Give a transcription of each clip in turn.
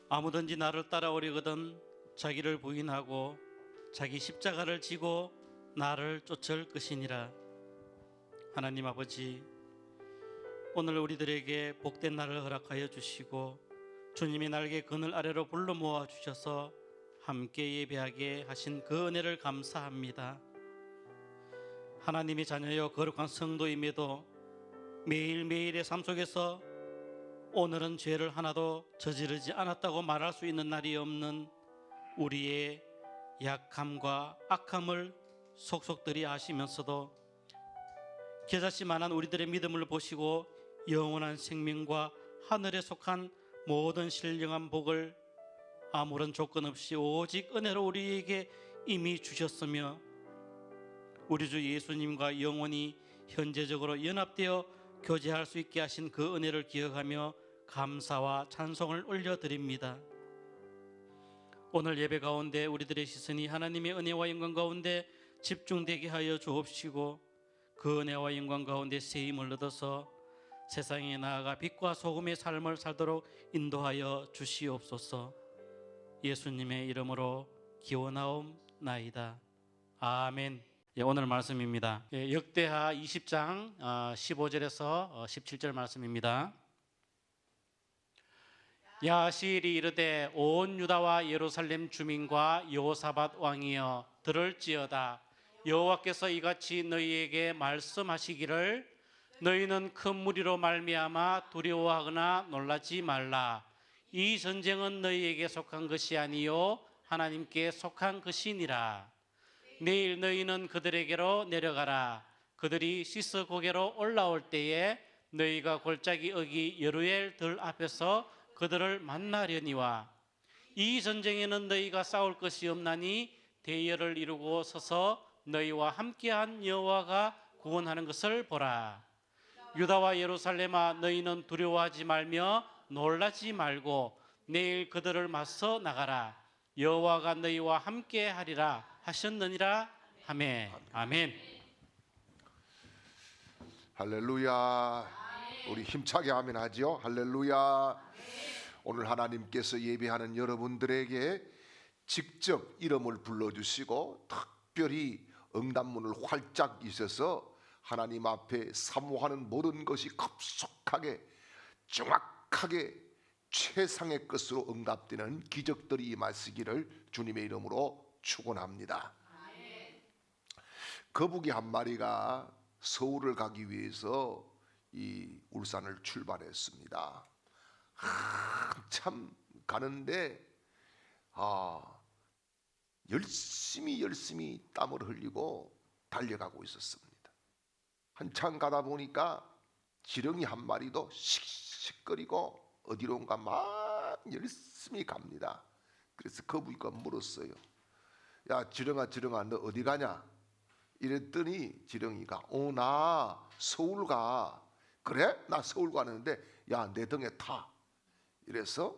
아무든지 나를 따라오려거든 자기를 부인하고 자기 십자가를 지고 나를 쫓을 것이니라. 하나님 아버지, 오늘 우리들에게 복된 날을 허락하여 주시고 주님이 날개 그늘 아래로 불러 모아 주셔서 함께 예배하게 하신 그 은혜를 감사합니다. 하나님의 자녀여 거룩한 성도임에도 매일매일의 삶 속에서 오늘은 죄를 하나도 저지르지 않았다고 말할 수 있는 날이 없는 우리의 약함과 악함을 속속들이 아시면서도 겨자씨만한 우리들의 믿음을 보시고 영원한 생명과 하늘에 속한 모든 신령한 복을 아무런 조건 없이 오직 은혜로 우리에게 이미 주셨으며 우리 주 예수님과 영원히 현재적으로 연합되어 교제할 수 있게 하신 그 은혜를 기억하며 감사와 찬송을 올려드립니다. 오늘 예배 가운데 우리들의 시선이 하나님의 은혜와 영광 가운데 집중되게 하여 주옵시고 그 은혜와 영광 가운데 세임을 얻어서 세상에 나아가 빛과 소금의 삶을 살도록 인도하여 주시옵소서. 예수님의 이름으로 기원하옵나이다. 아멘. 오늘 말씀입니다. 역대하 20장 15절에서 17절 말씀입니다. 야하시엘이 이르되 온 유다와 예루살렘 주민과 여호사밧 왕이여 들을지어다. 여호와께서 이같이 너희에게 말씀하시기를 너희는 큰 무리로 말미암아 두려워하거나 놀라지 말라. 이 전쟁은 너희에게 속한 것이 아니요 하나님께 속한 것이니라. 내일 너희는 그들에게로 내려가라. 그들이 시스 고개로 올라올 때에 너희가 골짜기 어기 여루엘 들 앞에서 그들을 만나려니와 이 전쟁에는 너희가 싸울 것이 없나니 대열을 이루고 서서 너희와 함께한 여호와가 구원하는 것을 보라. 유다와 예루살렘아 너희는 두려워하지 말며 놀라지 말고 내일 그들을 맞서 나가라. 여호와가 너희와 함께하리라 하셨느니라. 아멘. 아멘. 할렐루야. 우리 힘차게 아멘 하죠. 할렐루야. 오늘 하나님께서 예배하는 여러분들에게 직접 이름을 불러주시고 특별히 응답문을 활짝 이셔서 하나님 앞에 사모하는 모든 것이 급속하게 정확하게 최상의 것으로 응답되는 기적들이 임하시기를 주님의 이름으로 축원합니다. 거북이 한 마리가 서울을 가기 위해서 이 울산을 출발했습니다. 한참 가는데 열심히 땀을 흘리고 달려가고 있었습니다. 한참 가다 보니까 지렁이 한 마리도 씩씩거리고 어디론가 막 열심히 갑니다. 그래서 거북이가 물었어요. 야 지렁아 너 어디 가냐? 이랬더니 지렁이가 나 서울 가. 그래? 나 서울 가는데 야 내 등에 타. 이래서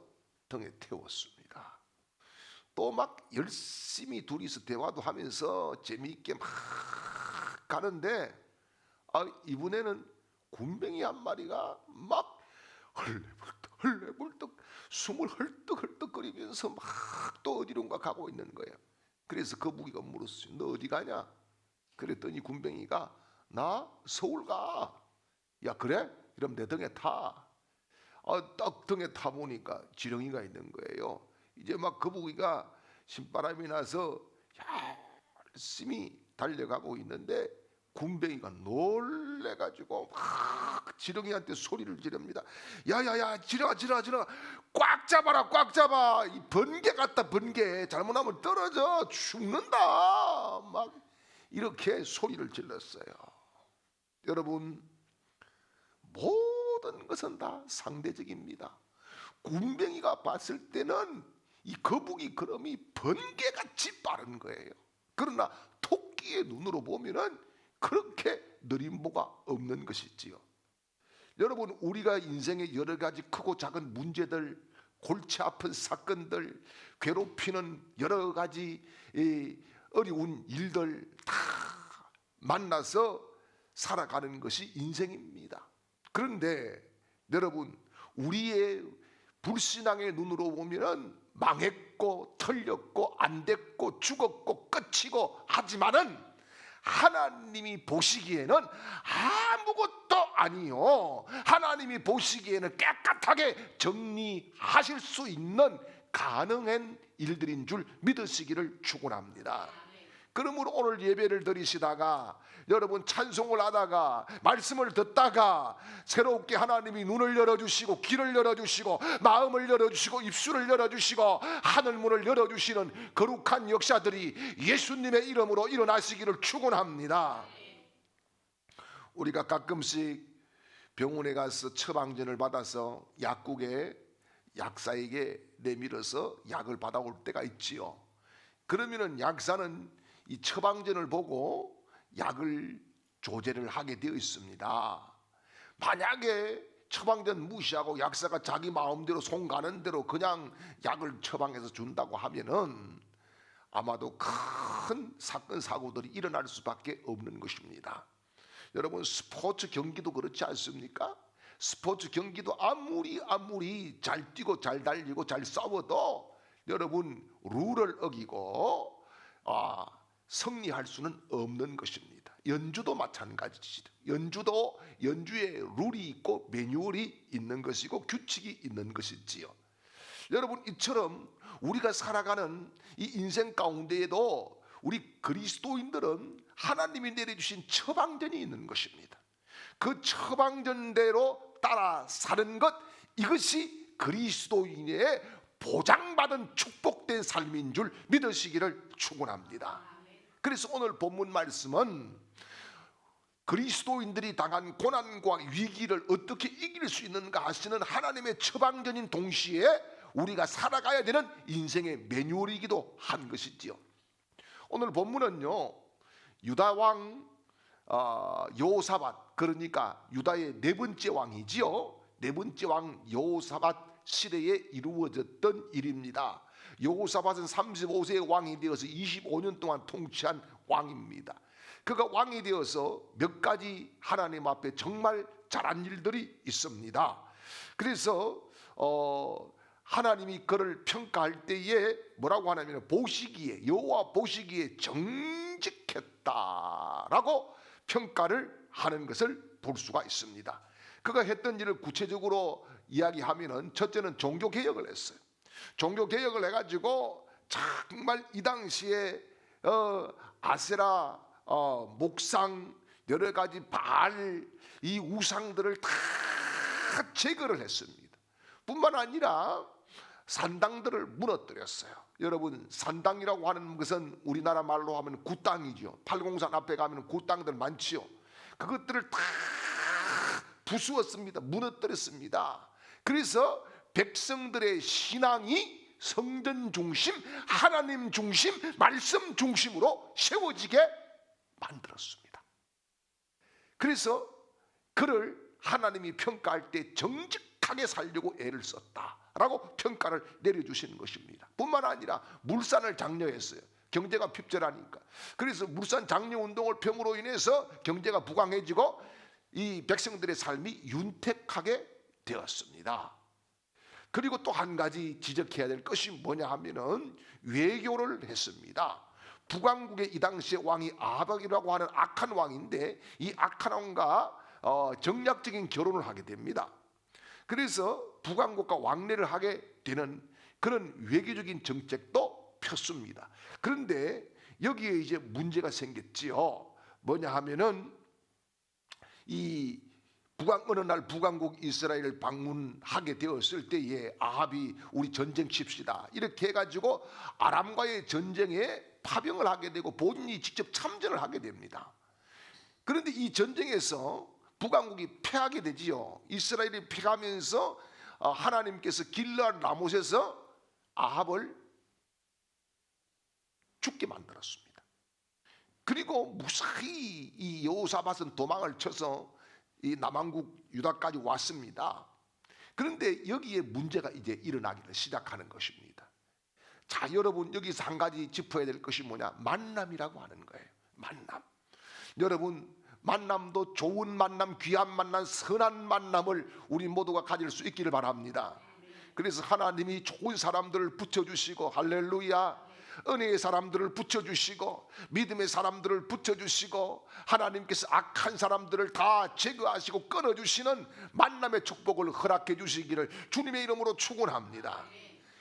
등에 태웠습니다. 또 막 열심히 둘이서 대화도 하면서 재미있게 막 가는데 이번에는 군뱅이 한 마리가 막 헐레벌떡 숨을 헐떡헐떡거리면서 막 또 어디론가 가고 있는 거예요. 그래서 거북이가 물었어요. 너 어디 가냐? 그랬더니 군뱅이가 나 서울 가. 야 그래? 그럼 내 등에 타. 딱 등에 타보니까 지렁이가 있는 거예요. 이제 막 거북이가 신바람이 나서 열심히 달려가고 있는데 군뱅이가 놀래가지고 막 지렁이한테 소리를 지릅니다. 야야야 지렁아 꽉 잡아. 이 번개 같다 번개. 잘못하면 떨어져 죽는다. 막 이렇게 소리를 질렀어요. 여러분 모든 것은 다 상대적입니다. 군뱅이가 봤을 때는 이 거북이 걸음이 번개같이 빠른 거예요. 그러나 토끼의 눈으로 보면은 그렇게 느린 보가 없는 것이지요. 여러분 우리가 인생의 여러 가지 크고 작은 문제들, 골치 아픈 사건들, 괴롭히는 여러 가지 어려운 일들 다 만나서 살아가는 것이 인생입니다. 그런데 여러분 우리의 불신앙의 눈으로 보면은 망했고 털렸고 안 됐고 죽었고 끝이고, 하지만은 하나님이 보시기에는 아무것도 아니요, 하나님이 보시기에는 깨끗하게 정리하실 수 있는 가능한 일들인 줄 믿으시기를 축원합니다. 그러므로 오늘 예배를 드리시다가, 여러분 찬송을 하다가, 말씀을 듣다가 새롭게 하나님이 눈을 열어주시고 귀를 열어주시고 마음을 열어주시고 입술을 열어주시고 하늘문을 열어주시는 거룩한 역사들이 예수님의 이름으로 일어나시기를 축원합니다. 우리가 가끔씩 병원에 가서 처방전을 받아서 약국에 약사에게 내밀어서 약을 받아올 때가 있지요. 그러면은 약사는 이 처방전을 보고 약을 조제를 하게 되어 있습니다. 만약에 처방전 무시하고 약사가 자기 마음대로 손 가는 대로 그냥 약을 처방해서 준다고 하면은 아마도 큰 사건 사고들이 일어날 수밖에 없는 것입니다. 여러분, 스포츠 경기도 그렇지 않습니까? 스포츠 경기도 아무리 잘 뛰고 잘 달리고 잘 싸워도 여러분 룰을 어기고 승리할 수는 없는 것입니다. 연주도 마찬가지죠. 연주도 연주에 룰이 있고 매뉴얼이 있는 것이고 규칙이 있는 것이지요. 여러분, 이처럼 우리가 살아가는 이 인생 가운데에도 우리 그리스도인들은 하나님이 내려주신 처방전이 있는 것입니다. 그 처방전대로 따라 사는 것, 이것이 그리스도인의 보장받은 축복된 삶인 줄 믿으시기를 축원합니다. 그래서 오늘 본문 말씀은 그리스도인들이 당한 고난과 위기를 어떻게 이길 수 있는가 하시는 하나님의 처방전인 동시에 우리가 살아가야 되는 인생의 매뉴얼이기도 한 것이지요. 오늘 본문은요, 유다 왕 여호사밧, 그러니까 유다의 네 번째 왕이지요. 네 번째 왕 여호사밧 시대에 이루어졌던 일입니다. 여호사밧은 35세의 왕이 되어서 25년 동안 통치한 왕입니다. 그가 왕이 되어서 몇 가지 하나님 앞에 정말 잘한 일들이 있습니다. 그래서 하나님이 그를 평가할 때에 뭐라고 하냐면, 보시기에, 여호와 보시기에 정직했다라고 평가를 하는 것을 볼 수가 있습니다. 그가 했던 일을 구체적으로 이야기하면은, 첫째는 종교개혁을 했어요. 종교개혁을 해가지고 정말 이 당시에 아세라, 목상, 여러 가지 바알, 이 우상들을 다 제거를 했습니다. 뿐만 아니라 산당들을 무너뜨렸어요. 여러분, 산당이라고 하는 것은 우리나라 말로 하면 굿당이죠. 팔공산 앞에 가면 굿당들 많지요. 그것들을 다 부수었습니다. 무너뜨렸습니다. 그래서 백성들의 신앙이 성전 중심, 하나님 중심, 말씀 중심으로 세워지게 만들었습니다. 그래서 그를 하나님이 평가할 때 정직하게 살려고 애를 썼다라고 평가를 내려주시는 것입니다. 뿐만 아니라 물산을 장려했어요. 경제가 핍절하니까. 그래서 물산 장려 운동을 펴므로 인해서 경제가 부강해지고 이 백성들의 삶이 윤택하게 되었습니다. 그리고 또 한 가지 지적해야 될 것이 뭐냐 하면은 외교를 했습니다. 북왕국의 이 당시의 왕이 아합이라고 하는 악한 왕인데, 이 악한 왕과 정략적인 결혼을 하게 됩니다. 그래서 북왕국과 왕래를 하게 되는 그런 외교적인 정책도 폈습니다. 그런데 여기에 이제 문제가 생겼지요. 뭐냐 하면은, 이 어느 날 북왕국 이스라엘을 방문하게 되었을 때에 아합이 우리 전쟁 칩시다 이렇게 해가지고 아람과의 전쟁에 파병을 하게 되고 본인이 직접 참전을 하게 됩니다. 그런데 이 전쟁에서 북왕국이 패하게 되지요. 이스라엘이 패하면서 하나님께서 길르앗 라못에서 아합을 죽게 만들었습니다. 그리고 무사히 이 여호사밧은 도망을 쳐서 이 남왕국 유다까지 왔습니다. 그런데 여기에 문제가 이제 일어나기를 시작하는 것입니다. 자, 여러분, 여기서 한 가지 짚어야 될 것이 뭐냐? 만남이라고 하는 거예요. 만남. 여러분, 만남도 좋은 만남, 귀한 만남, 선한 만남을 우리 모두가 가질 수 있기를 바랍니다. 그래서 하나님이 좋은 사람들을 붙여주시고, 할렐루야, 은혜의 사람들을 붙여주시고, 믿음의 사람들을 붙여주시고, 하나님께서 악한 사람들을 다 제거하시고 끊어주시는 만남의 축복을 허락해 주시기를 주님의 이름으로 축원합니다.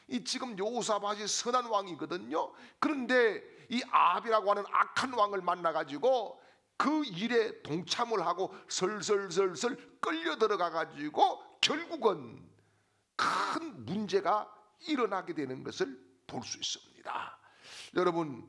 이 지금 여호사밧이 선한 왕이거든요. 그런데 이 아합이라고 하는 악한 왕을 만나가지고 그 일에 동참을 하고 설설설설 끌려 들어가가지고 결국은 큰 문제가 일어나게 되는 것을 볼 수 있습니다. 여러분,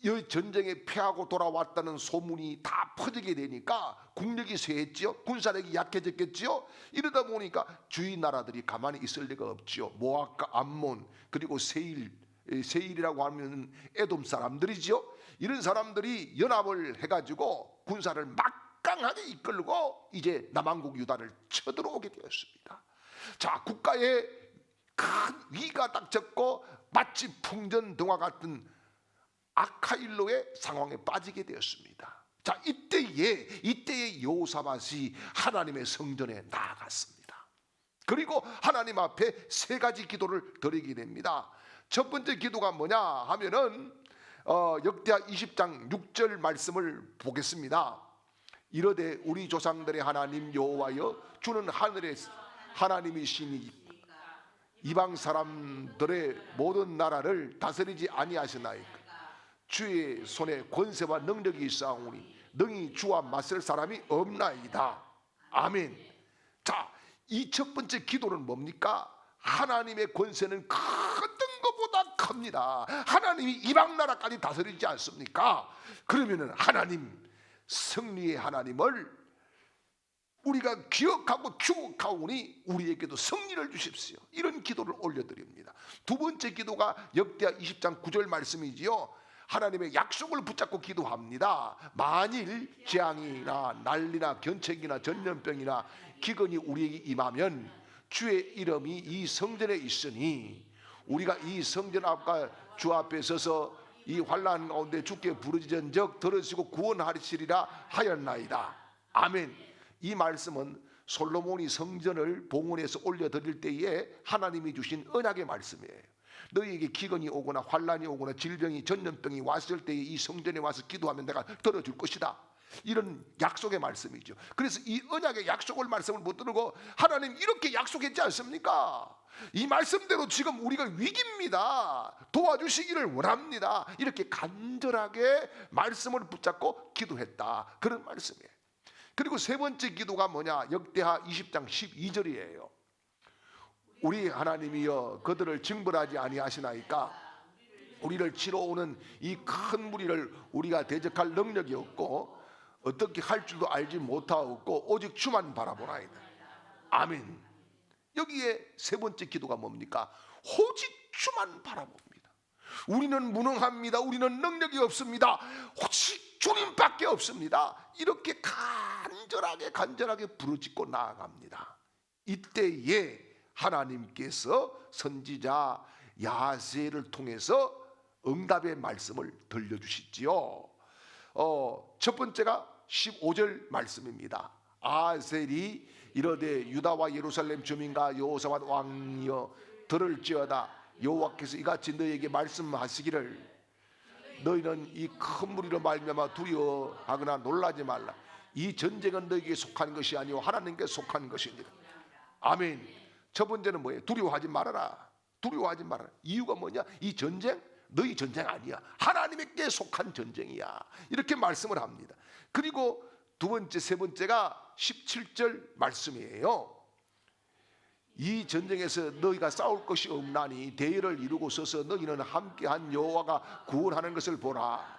이 전쟁에 패하고 돌아왔다는 소문이 다 퍼지게 되니까 국력이 쇠했지요. 군사력이 약해졌겠지요. 이러다 보니까 주위 나라들이 가만히 있을 리가 없지요. 모압과 암몬, 그리고 세일이라고 하면 에돔 사람들이지요. 이런 사람들이 연합을 해가지고 군사를 막강하게 이끌고 이제 남왕국 유다를 쳐들어오게 되었습니다. 자, 국가에 큰 위기가 닥쳤고 마치 풍전등화 같은 아카일로의 상황에 빠지게 되었습니다. 자, 이때에 여호사밧이 하나님의 성전에 나아갔습니다. 그리고 하나님 앞에 세 가지 기도를 드리게 됩니다. 첫 번째 기도가 뭐냐 하면은 역대하 20장 6절 말씀을 보겠습니다. 이르되 우리 조상들의 하나님 여호와여, 주는 하늘의 하나님이시니 이방 사람들의 모든 나라를 다스리지 아니하시나이까. 주의 손에 권세와 능력이 있사오니 능히 주와 맞설 사람이 없나이다. 아멘. 자, 이 첫 번째 기도는 뭡니까? 하나님의 권세는 어떤 것보다 큽니다. 하나님이 이방 나라까지 다스리지 않습니까? 그러면은 하나님, 승리의 하나님을 우리가 기억하고 추억하오니 우리에게도 승리를 주십시오. 이런 기도를 올려드립니다. 두 번째 기도가 역대하 20장 9절 말씀이지요. 하나님의 약속을 붙잡고 기도합니다. 만일 재앙이나 난리나 견책이나 전염병이나 기근이 우리에게 임하면 주의 이름이 이 성전에 있으니 우리가 이 성전 앞과 주 앞에 서서 이 환난 가운데 주께 부르짖은적 들으시고 구원하시리라 하였나이다. 아멘. 이 말씀은 솔로몬이 성전을 봉헌해서 올려드릴 때에 하나님이 주신 언약의 말씀이에요. 너희에게 기근이 오거나 환난이 오거나 질병이 전염병이 왔을 때에 이 성전에 와서 기도하면 내가 들어줄 것이다. 이런 약속의 말씀이죠. 그래서 이 언약의 약속을 말씀을 못 들고 하나님 이렇게 약속했지 않습니까? 이 말씀대로 지금 우리가 위기입니다. 도와주시기를 원합니다. 이렇게 간절하게 말씀을 붙잡고 기도했다. 그런 말씀이에요. 그리고 세 번째 기도가 뭐냐? 역대하 20장 12절이에요. 우리 하나님이여 그들을 징벌하지 아니하시나이까. 우리를 치러 오는 이 큰 무리를 우리가 대적할 능력이 없고 어떻게 할 줄도 알지 못하고 오직 주만 바라보나이다. 아멘. 여기에 세 번째 기도가 뭡니까? 오직 주만 바라봅니다. 우리는 무능합니다. 우리는 능력이 없습니다. 오직 주님밖에 없습니다. 이렇게 간절하게 부르짖고 나아갑니다. 이때에 하나님께서 선지자 야세를 통해서 응답의 말씀을 들려주시지요. 첫 번째가 15절 말씀입니다. 아셀이 이르되 유다와 예루살렘 주민과 여호사밧 왕이여 들을지어다. 여호와께서 이같이 너희에게 말씀하시기를 너희는 이 큰 무리로 말미암아 두려워하거나 놀라지 말라. 이 전쟁은 너희에게 속한 것이 아니오 하나님께 속한 것입니다. 아멘. 첫 번째는 뭐예요? 두려워하지 말아라. 두려워하지 말아라. 이유가 뭐냐? 이 전쟁 너희 전쟁 아니야. 하나님께 속한 전쟁이야. 이렇게 말씀을 합니다. 그리고 두 번째, 세 번째가 17절 말씀이에요. 이 전쟁에서 너희가 싸울 것이 없나니 대열을 이루고 서서 너희는 함께한 여호와가 구원하는 것을 보라.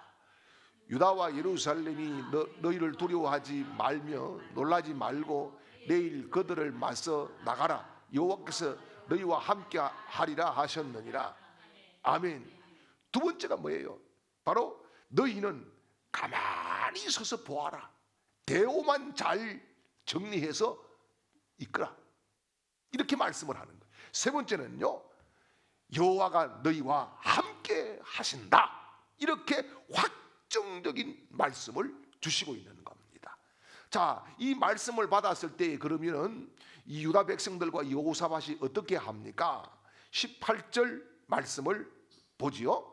유다와 예루살렘이 너희를 두려워하지 말며 놀라지 말고 내일 그들을 맞서 나가라. 여호와께서 너희와 함께하리라 하셨느니라. 아멘. 두 번째가 뭐예요? 바로 너희는 가만히 서서 보아라. 대오만 잘 정리해서 이끌어. 이렇게 말씀을 하는 거예요. 세 번째는요, 여호와가 너희와 함께 하신다. 이렇게 확정적인 말씀을 주시고 있는 겁니다. 자, 이 말씀을 받았을 때 그러면은 이 유다 백성들과 여호사밧이 어떻게 합니까? 18절 말씀을 보지요.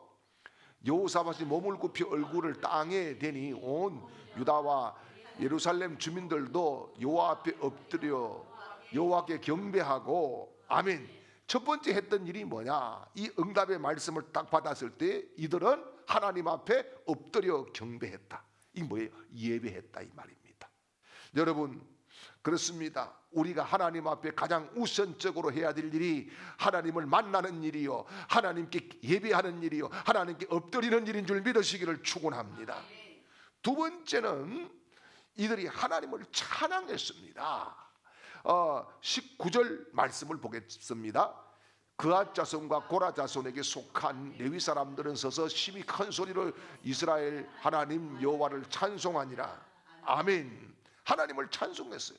여호사밧이 몸을 굽혀 얼굴을 땅에 대니 온 유다와 예루살렘 주민들도 여호와 앞에 엎드려 여호와께 경배하고 아멘. 첫 번째 했던 일이 뭐냐? 이 응답의 말씀을 딱 받았을 때 이들은 하나님 앞에 엎드려 경배했다. 이 뭐예요? 예배했다 이 말입니다. 여러분, 그렇습니다. 우리가 하나님 앞에 가장 우선적으로 해야 될 일이 하나님을 만나는 일이요, 하나님께 예배하는 일이요, 하나님께 엎드리는 일인 줄 믿으시기를 축원합니다. 두 번째는 이들이 하나님을 찬양했습니다. 19절 말씀을 보겠습니다. 그앗 자손과 고라 자손에게 속한 레위 사람들은 서서 심히 큰 소리로 이스라엘 하나님 여호와를 찬송하니라. 아멘. 하나님을 찬송했어요.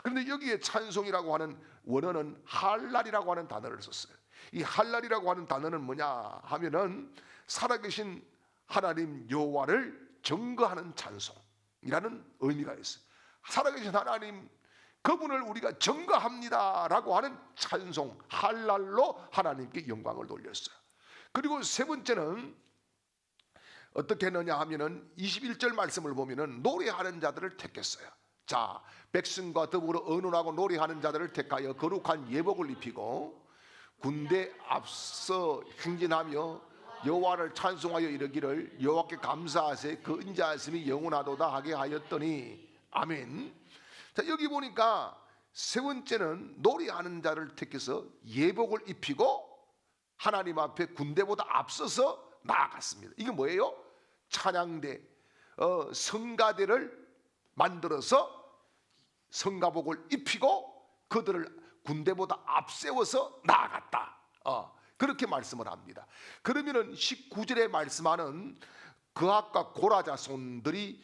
그런데 여기에 찬송이라고 하는 원어는 할랄이라고 하는 단어를 썼어요. 이 할랄이라고 하는 단어는 뭐냐 하면은 살아계신 하나님 여호와를 증거하는 찬송이라는 의미가 있어요. 살아계신 하나님 그분을 우리가 증거합니다라고 하는 찬송 할랄로 하나님께 영광을 돌렸어요. 그리고 세 번째는 어떻게 했느냐 하면은 21절 말씀을 보면은 노래하는 자들을 택했어요. 자, 백성과 더불어 의논하고 노래하는 자들을 택하여 거룩한 예복을 입히고 군대 앞서 행진하며 여호와를 찬송하여 이르기를 여호와께 감사하세 그 인자하심이 영원하도다 하게 하였더니 아멘. 자, 여기 보니까 세 번째는 노래하는 자를 택해서 예복을 입히고 하나님 앞에 군대보다 앞서서 나아갔습니다. 이게 뭐예요? 찬양대, 성가대를 만들어서 성가복을 입히고 그들을 군대보다 앞세워서 나아갔다. 그렇게 말씀을 합니다. 그러면은 19절에 말씀하는 그앗과 고라 자손들이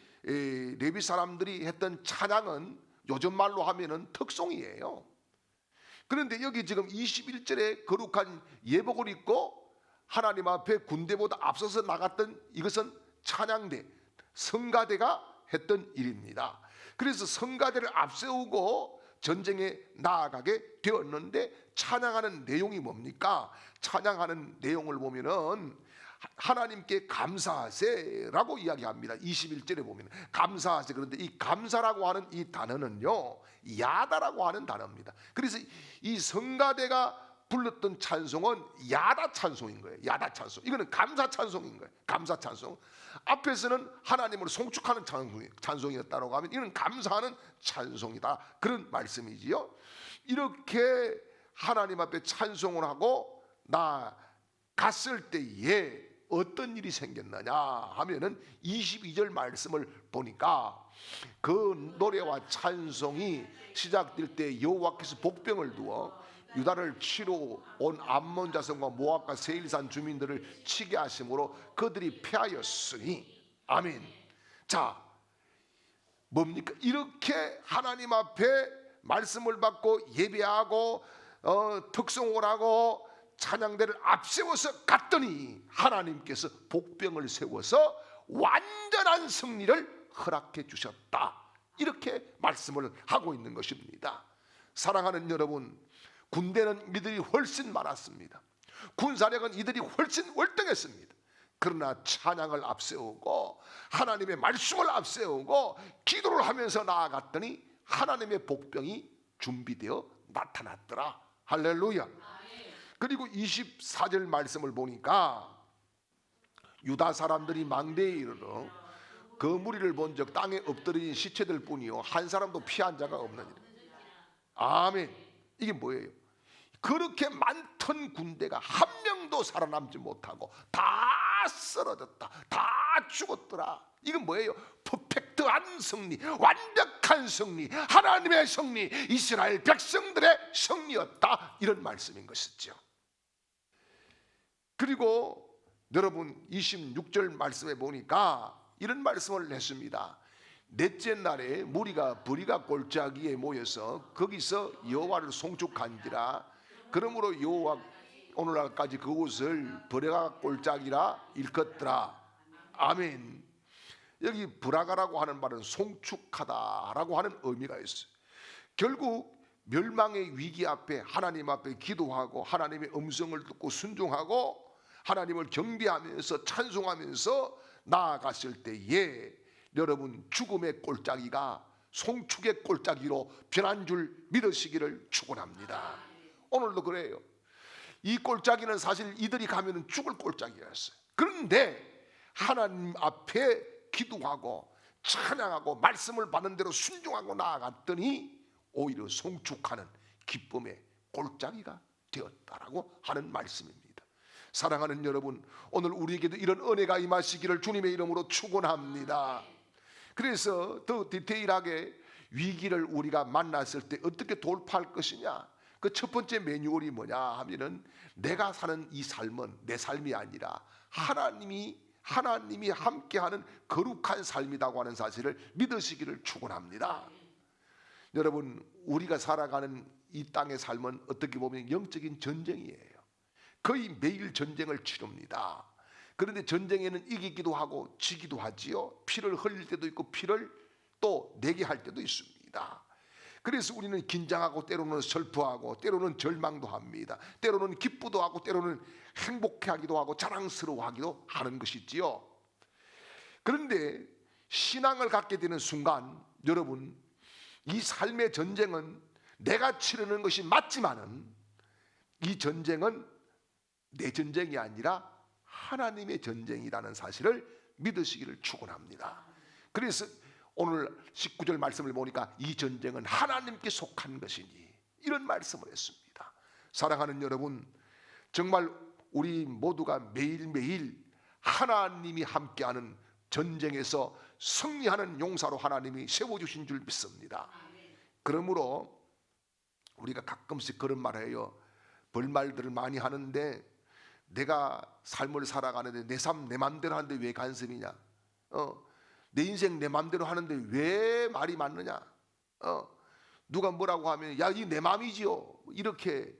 레위 사람들이 했던 찬양은 요즘 말로 하면은 특송이에요. 그런데 여기 지금 21절에 거룩한 예복을 입고 하나님 앞에 군대보다 앞서서 나갔던 이것은 찬양대, 성가대가 했던 일입니다. 그래서 성가대를 앞세우고 전쟁에 나아가게 되었는데 찬양하는 내용이 뭡니까? 찬양하는 내용을 보면은 하나님께 감사하세라고 이야기합니다. 21절에 보면 감사하세. 그런데 이 감사라고 하는 이 단어는요 야다라고 하는 단어입니다. 그래서 이 성가대가 불렀던 찬송은 야다 찬송인 거예요. 야다 찬송. 이거는 감사 찬송인 거예요. 감사 찬송. 앞에서는 하나님을 송축하는 찬송이었다고 하면 이는 감사하는 찬송이다. 그런 말씀이지요. 이렇게 하나님 앞에 찬송을 하고 나갔을 때에 어떤 일이 생겼느냐 하면은 22절 말씀을 보니까 그 노래와 찬송이 시작될 때 여호와께서 복병을 두어 유다를 치러 온 암몬 자손과 모압과 세일산 주민들을 치게 하심으로 그들이 패하였으니 아멘. 자, 뭡니까? 이렇게 하나님 앞에 말씀을 받고 예배하고 특송을 하고 찬양대를 앞세워서 갔더니 하나님께서 복병을 세워서 완전한 승리를 허락해 주셨다. 이렇게 말씀을 하고 있는 것입니다. 사랑하는 여러분, 군대는 이들이 훨씬 많았습니다. 군사력은 이들이 훨씬 월등했습니다. 그러나 찬양을 앞세우고 하나님의 말씀을 앞세우고 기도를 하면서 나아갔더니 하나님의 복병이 준비되어 나타났더라. 할렐루야. 그리고 24절 말씀을 보니까 유다 사람들이 망대에 이르러 그 무리를 본 적 땅에 엎드린 시체들 뿐이요 한 사람도 피한 자가 없느니라. 아멘. 이게 뭐예요? 그렇게 많던 군대가 한 명도 살아남지 못하고 다 쓰러졌다, 다 죽었더라. 이건 뭐예요? 퍼펙트한 승리, 완벽한 승리, 하나님의 승리, 이스라엘 백성들의 승리였다. 이런 말씀인 것이죠. 그리고 여러분 26절 말씀에 보니까 이런 말씀을 했습니다. 넷째 날에 무리가 브리가 골짜기에 모여서 거기서 여호와를 송축한지라. 그러므로 여호와 오늘날까지 그곳을 브리가 골짜기라 일컫더라. 아멘. 여기 브라가라고 하는 말은 송축하다라고 하는 의미가 있어요. 결국 멸망의 위기 앞에 하나님 앞에 기도하고 하나님의 음성을 듣고 순종하고 하나님을 경배하면서 찬송하면서 나아갔을 때에 여러분 죽음의 꼴짜기가 송축의 꼴짜기로 변한 줄 믿으시기를 축원합니다. 오늘도 그래요. 이 꼴짜기는 사실 이들이 가면은 죽을 꼴짜기였어요. 그런데 하나님 앞에 기도하고 찬양하고 말씀을 받는 대로 순종하고 나아갔더니 오히려 송축하는 기쁨의 꼴짜기가 되었다라고 하는 말씀입니다. 사랑하는 여러분, 오늘 우리에게도 이런 은혜가 임하시기를 주님의 이름으로 축원합니다. 그래서 더 디테일하게 위기를 우리가 만났을 때 어떻게 돌파할 것이냐, 그 첫 번째 매뉴얼이 뭐냐 하면은 내가 사는 이 삶은 내 삶이 아니라 하나님이 함께하는 거룩한 삶이라고 하는 사실을 믿으시기를 축원합니다. 여러분, 우리가 살아가는 이 땅의 삶은 어떻게 보면 영적인 전쟁이에요. 거의 매일 전쟁을 치릅니다. 그런데 전쟁에는 이기기도 하고 지기도 하지요. 피를 흘릴 때도 있고 피를 또 내게 할 때도 있습니다. 그래서 우리는 긴장하고 때로는 슬퍼하고 때로는 절망도 합니다. 때로는 기쁘도 하고 때로는 행복해하기도 하고 자랑스러워하기도 하는 것이지요. 그런데 신앙을 갖게 되는 순간 여러분, 이 삶의 전쟁은 내가 치르는 것이 맞지만은 이 전쟁은 내 전쟁이 아니라 하나님의 전쟁이라는 사실을 믿으시기를 축원합니다. 그래서 오늘 19절 말씀을 보니까 이 전쟁은 하나님께 속한 것이니 이런 말씀을 했습니다. 사랑하는 여러분, 정말 우리 모두가 매일매일 하나님이 함께하는 전쟁에서 승리하는 용사로 하나님이 세워주신 줄 믿습니다. 그러므로 우리가 가끔씩 그런 말을 해요. 벌말들을 많이 하는데 내가 삶을 살아가는데 내 삶 내 맘대로 하는데 왜 간섭이냐, 내 인생 내 맘대로 하는데 왜 말이 맞느냐, 누가 뭐라고 하면 야, 이 내 맘이지요, 이렇게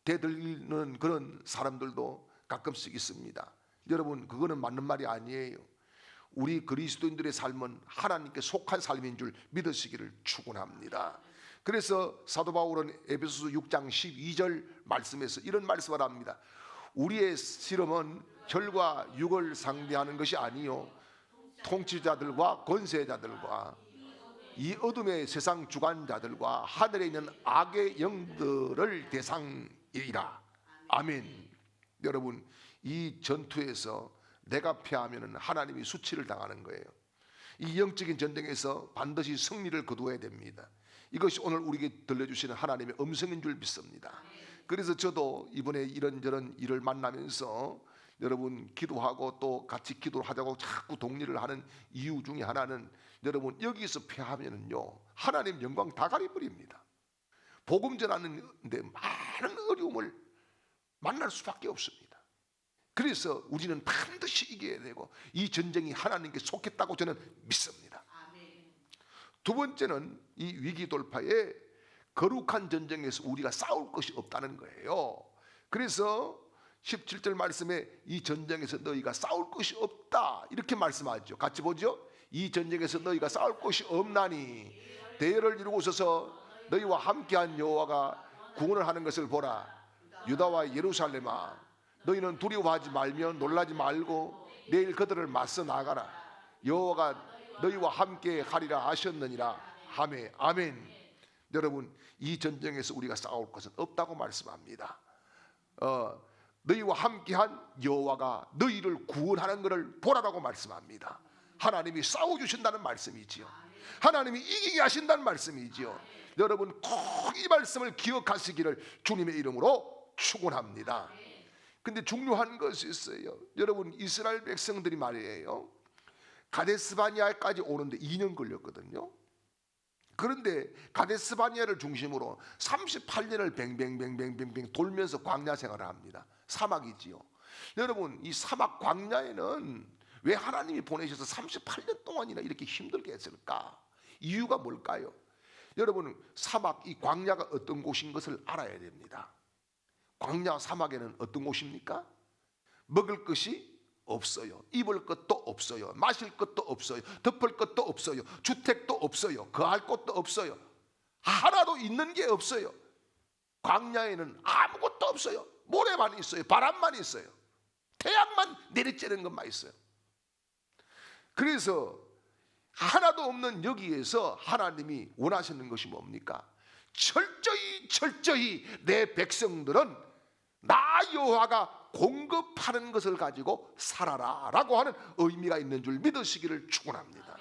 대들리는 그런 사람들도 가끔씩 있습니다. 여러분, 그거는 맞는 말이 아니에요. 우리 그리스도인들의 삶은 하나님께 속한 삶인 줄 믿으시기를 축원합니다. 그래서 사도 바울은 에베소서 6장 12절 말씀에서 이런 말씀을 합니다. 우리의 실험은 혈과 육을 상대하는 것이 아니요 통치자들과 권세자들과 이 어둠의 세상 주관자들과 하늘에 있는 악의 영들을 대상이라. 아멘. 여러분, 이 전투에서 내가 패하면 하나님이 수치를 당하는 거예요. 이 영적인 전쟁에서 반드시 승리를 거두어야 됩니다. 이것이 오늘 우리에게 들려주시는 하나님의 음성인 줄 믿습니다. 그래서 저도 이번에 이런저런 일을 만나면서 여러분 기도하고 또 같이 기도를 하자고 자꾸 독려를 하는 이유 중에 하나는 여러분, 여기서 패하면은요 하나님 영광 다 가려버립니다. 복음 전하는데 많은 어려움을 만날 수밖에 없습니다. 그래서 우리는 반드시 이겨야 되고 이 전쟁이 하나님께 속했다고 저는 믿습니다. 두 번째는 이 위기 돌파에 거룩한 전쟁에서 우리가 싸울 것이 없다는 거예요. 그래서 17절 말씀에 이 전쟁에서 너희가 싸울 것이 없다 이렇게 말씀하죠. 같이 보죠. 이 전쟁에서 너희가 싸울 것이 없나니 대열을 이루고 서서 너희와 함께한 여호와가 구원을 하는 것을 보라. 유다와 예루살렘아, 너희는 두려워하지 말며 놀라지 말고 내일 그들을 맞서 나가라. 여호와가 너희와 함께 하리라 하셨느니라. 아멘. 아멘. 여러분, 이 전쟁에서 우리가 싸울 것은 없다고 말씀합니다. 너희와 함께한 여호와가 너희를 구원하는 것을 보라라고 말씀합니다. 하나님이 싸워주신다는 말씀이지요. 하나님이 이기게 하신다는 말씀이지요. 여러분, 꼭 이 말씀을 기억하시기를 주님의 이름으로 축원합니다. 근데 중요한 것이 있어요. 여러분, 이스라엘 백성들이 말이에요, 가데스바니아까지 오는데 2년 걸렸거든요. 그런데 가데스바니아를 중심으로 38년을 뱅뱅뱅뱅뱅 돌면서 광야 생활을 합니다. 사막이지요. 여러분, 이 사막 광야에는 왜 하나님이 보내셔서 38년 동안이나 이렇게 힘들게 했을까? 이유가 뭘까요? 여러분, 사막, 이 광야가 어떤 곳인 것을 알아야 됩니다. 광야 사막에는 어떤 곳입니까? 먹을 것이 없어요. 입을 것도 없어요. 마실 것도 없어요. 덮을 것도 없어요. 주택도 없어요. 거할 것도 없어요. 하나도 있는 게 없어요. 광야에는 아무것도 없어요. 모래만 있어요. 바람만 있어요. 태양만 내리쬐는 것만 있어요. 그래서 하나도 없는 여기에서 하나님이 원하시는 것이 뭡니까? 철저히 내 백성들은 나 여호와가 공급하는 것을 가지고 살아라 라고 하는 의미가 있는 줄 믿으시기를 축원합니다.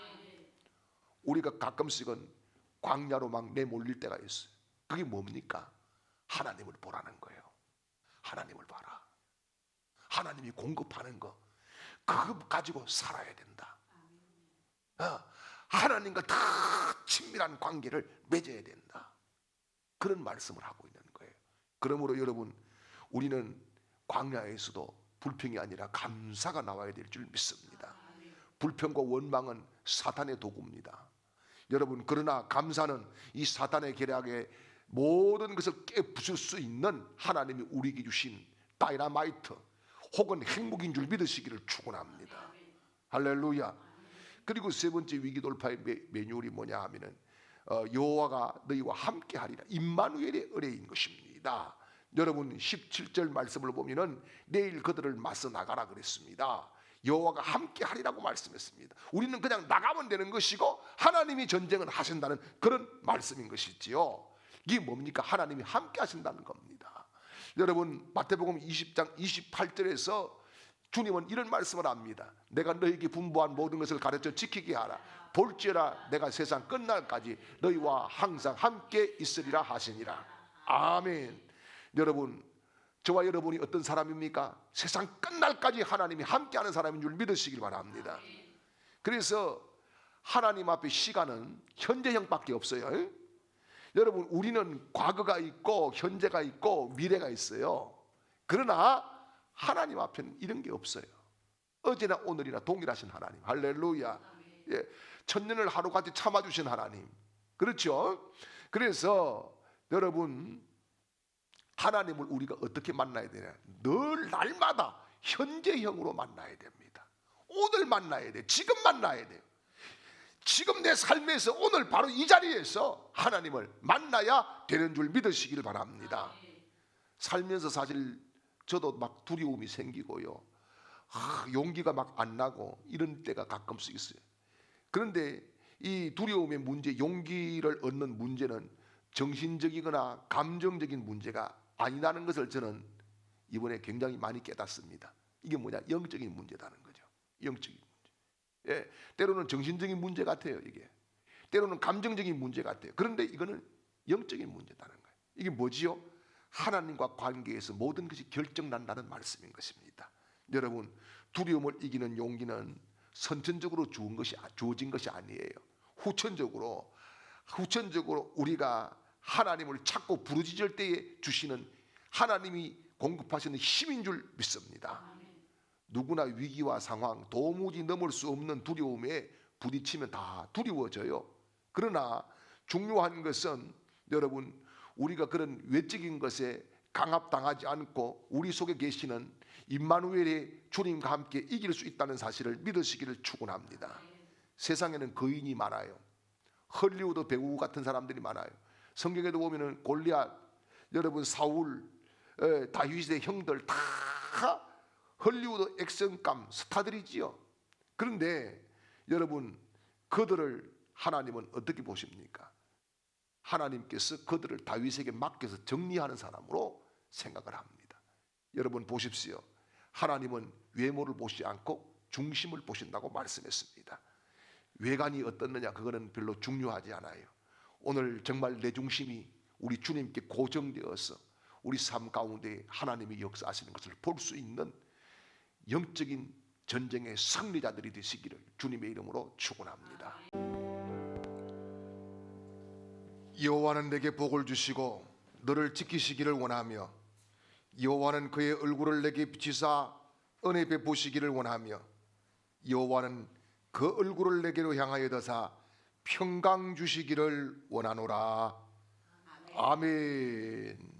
우리가 가끔씩은 광야로 막 내몰릴 때가 있어요. 그게 뭡니까? 하나님을 보라는 거예요. 하나님을 봐라. 하나님이 공급하는 거 그거 가지고 살아야 된다. 하나님과 더 친밀한 관계를 맺어야 된다. 그런 말씀을 하고 있는 거예요. 그러므로 여러분, 우리는 광야에서도 불평이 아니라 감사가 나와야 될 줄 믿습니다. 불평과 원망은 사탄의 도구입니다. 여러분, 그러나 감사는 이 사탄의 계략에 모든 것을 깨부술 수 있는 하나님이 우리에게 주신 다이너마이트 혹은 행복인 줄 믿으시기를 축원합니다. 할렐루야. 그리고 세 번째 위기 돌파의 매뉴얼이 뭐냐 하면은 여호와가 너희와 함께 하리라. 임마누엘의 은혜인 것입니다. 여러분 17절 말씀을 보면은 내일 그들을 맞서 나가라 그랬습니다. 여호와가 함께 하리라고 말씀했습니다. 우리는 그냥 나가면 되는 것이고 하나님이 전쟁을 하신다는 그런 말씀인 것이지요. 이게 뭡니까? 하나님이 함께 하신다는 겁니다. 여러분 마태복음 20장 28절에서 주님은 이런 말씀을 합니다. 내가 너희에게 분부한 모든 것을 가르쳐 지키게 하라. 볼지어다 내가 세상 끝날까지 너희와 항상 함께 있으리라 하시니라. 아멘. 여러분, 저와 여러분이 어떤 사람입니까? 세상 끝날까지 하나님이 함께하는 사람인 줄 믿으시길 바랍니다. 그래서 하나님 앞에 시간은 현재형밖에 없어요. 여러분, 우리는 과거가 있고 현재가 있고 미래가 있어요. 그러나 하나님 앞에는 이런 게 없어요. 어제나 오늘이나 동일하신 하나님. 할렐루야. 예, 천년을 하루같이 참아주신 하나님. 그렇죠? 그래서 여러분, 하나님을 우리가 어떻게 만나야 되냐? 늘 날마다 현재형으로 만나야 됩니다. 오늘 만나야 돼. 지금 만나야 돼요. 지금 내 삶에서 오늘 바로 이 자리에서 하나님을 만나야 되는 줄 믿으시길 바랍니다. 살면서 사실 저도 막 두려움이 생기고요. 용기가 막 안 나고 이런 때가 가끔씩 있어요. 그런데 이 두려움의 문제, 용기를 얻는 문제는 정신적이거나 감정적인 문제가 아니라는 것을 저는 이번에 굉장히 많이 깨닫습니다. 이게 뭐냐? 영적인 문제라는 거죠. 영적인 문제. 예, 때로는 정신적인 문제 같아요. 이게 때로는 감정적인 문제 같아요. 그런데 이거는 영적인 문제라는 거예요. 이게 뭐지요? 하나님과 관계에서 모든 것이 결정난다는 말씀인 것입니다. 여러분, 두려움을 이기는 용기는 선천적으로 주어진 것이 아니에요. 후천적으로 우리가 하나님을 찾고 부르짖을 때에 주시는 하나님이 공급하시는 힘인 줄 믿습니다. 누구나 위기와 상황, 도무지 넘을 수 없는 두려움에 부딪히면 다 두려워져요. 그러나 중요한 것은 여러분, 우리가 그런 외적인 것에 강압당하지 않고 우리 속에 계시는 임마누엘의 주님과 함께 이길 수 있다는 사실을 믿으시기를 축원합니다. 세상에는 거인이 많아요. 헐리우드 배우 같은 사람들이 많아요. 성경에도 보면은 골리앗, 여러분 사울, 다윗의 형들 다 헐리우드 액션감 스타들이지요. 그런데 여러분, 그들을 하나님은 어떻게 보십니까? 하나님께서 그들을 다윗에게 맡겨서 정리하는 사람으로 생각을 합니다. 여러분 보십시오. 하나님은 외모를 보시지 않고 중심을 보신다고 말씀했습니다. 외관이 어떻느냐 그거는 별로 중요하지 않아요. 오늘 정말 내 중심이 우리 주님께 고정되어서 우리 삶 가운데 하나님이 역사하시는 것을 볼 수 있는 영적인 전쟁의 승리자들이 되시기를 주님의 이름으로 축원합니다. 여호와는 내게 복을 주시고 너를 지키시기를 원하며 여호와는 그의 얼굴을 내게 비치사 은혜 베푸시기를 원하며 여호와는 그 얼굴을 내게로 향하여 드사 평강 주시기를 원하노라. 아멘.